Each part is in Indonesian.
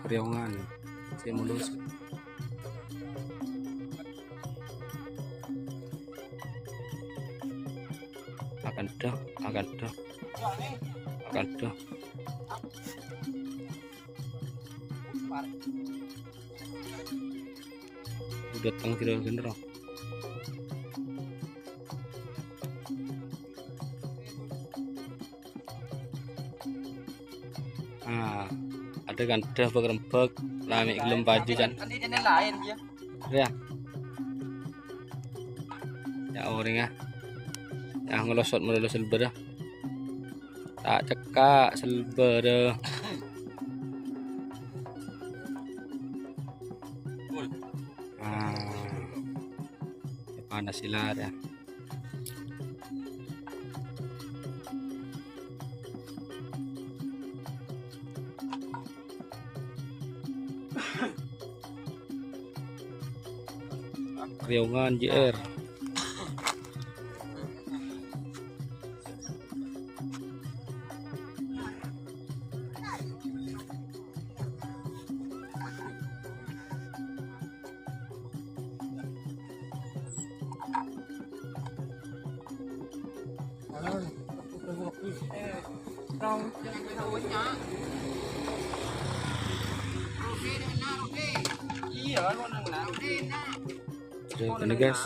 Kriungan Simulus. Akan dah. Udah datang tidak bener. Ada kan dah berembek lami gelem baju kan lain dia ya orang yang ngelosot melulu silber tak cekak silber panas silar ya. Kriungan JR ini guys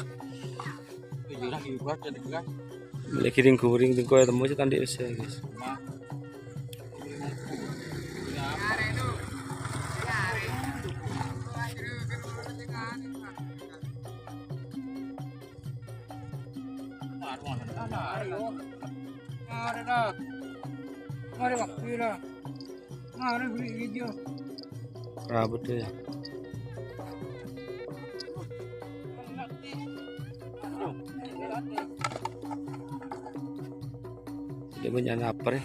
beli kiring kuring tengko ya temu tadi bisa guys. Rabut ya. Dia banyak lapar ya.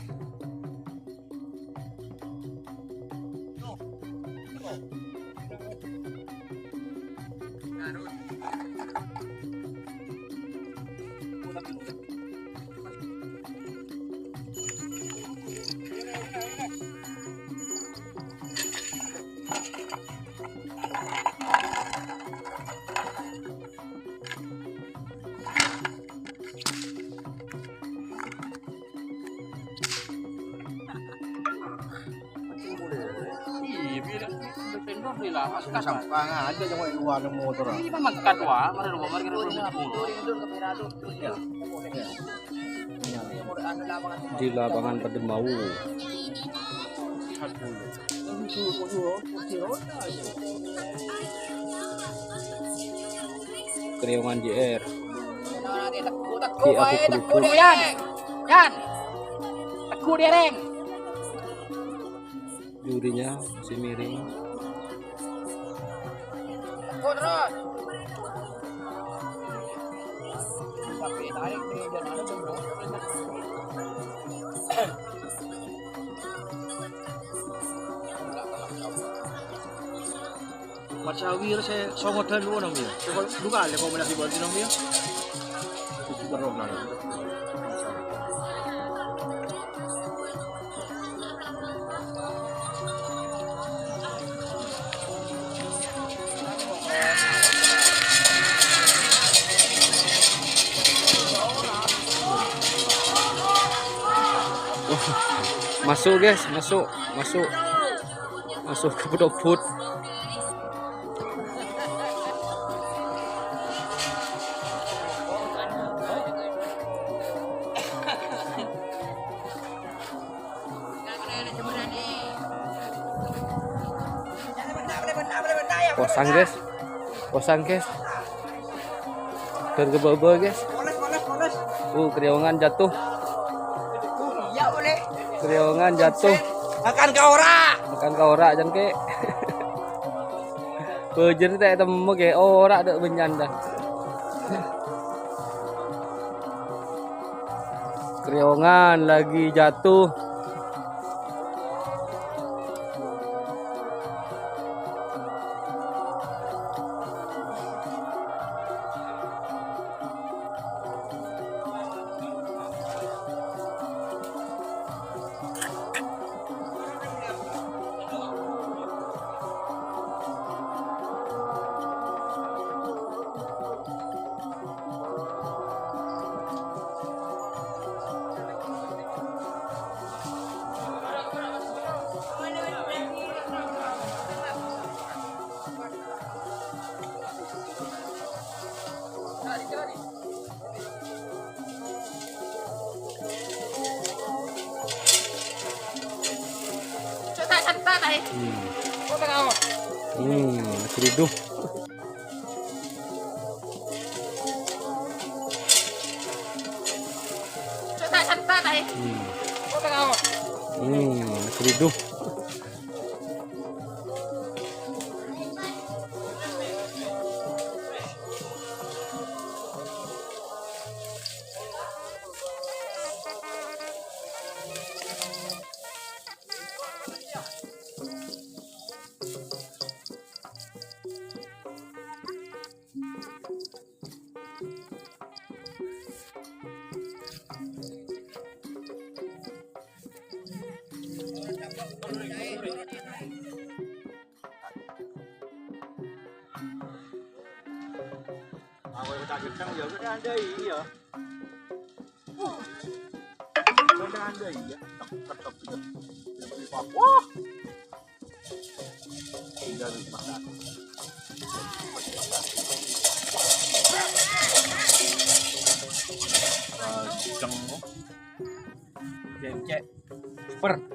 Sampang aja jangan luar motor. Ini memang kadwa, mari rumah mari Di lapangan Pademau. Kriungan JR. Teku Yan. Teku dia, Reng. Jurinya masih miring. Terus. Tapi tarik dia dan ada dulu. Macawir saya songotan dulu nang dia. Duga le ko mala sibol nang dia. Baru nang. Masuk guys, masuk ke pedoput. Posang guys, tergebel guys. Kriungan jatuh. Ya boleh. Kriungan jatuh. Makan ka ora Jan ke. Bejer teh temu ke ora dek benyanda. Kriungan lagi jatuh. Masih hidup. Masih hidup. Awal kita gedang ya kan ada iya. Kan ada iya. Tetap gitu. Wah. Tinggal makan. Gedang. Cek. Super.